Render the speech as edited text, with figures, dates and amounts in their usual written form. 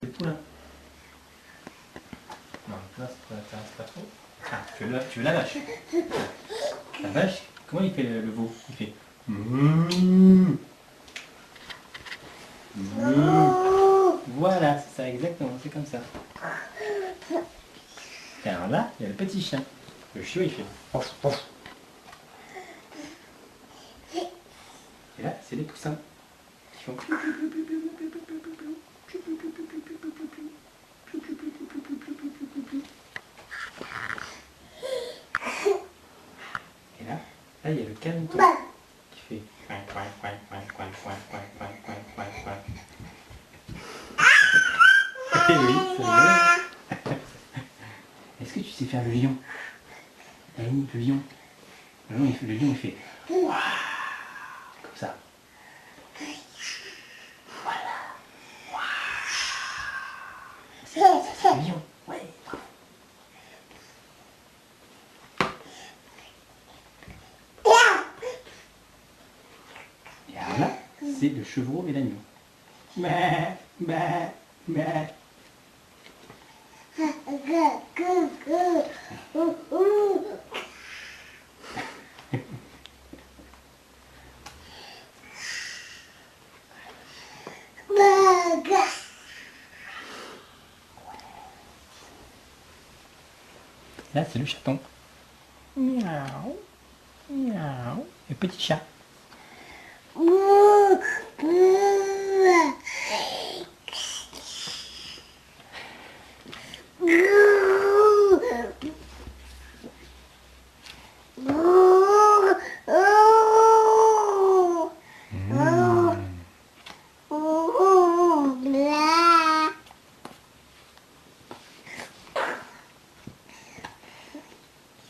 Le poulain. Non, là, ça t'intéresse pas trop. Ah, tu veux la vache. La vache, comment il fait le veau? Il fait... Mouh. Mouh. Voilà, c'est ça, exactement, c'est comme ça. Et alors là, il y a le petit chien. Le chiot, il fait... Pof, pof. Et là, c'est les poussins. Qui font... Et là, il y a le canuton qui fait... Eh oui, c'est vrai. Est-ce que tu sais faire le lion? Annie, le lion. Le lion, il fait... Comme ça. C'est le lion. Ouais. Et alors là, c'est le chevreau et l'agneau. Mais, mais, mais. Là, c'est le chaton. Miaou, miaou. Le petit chat.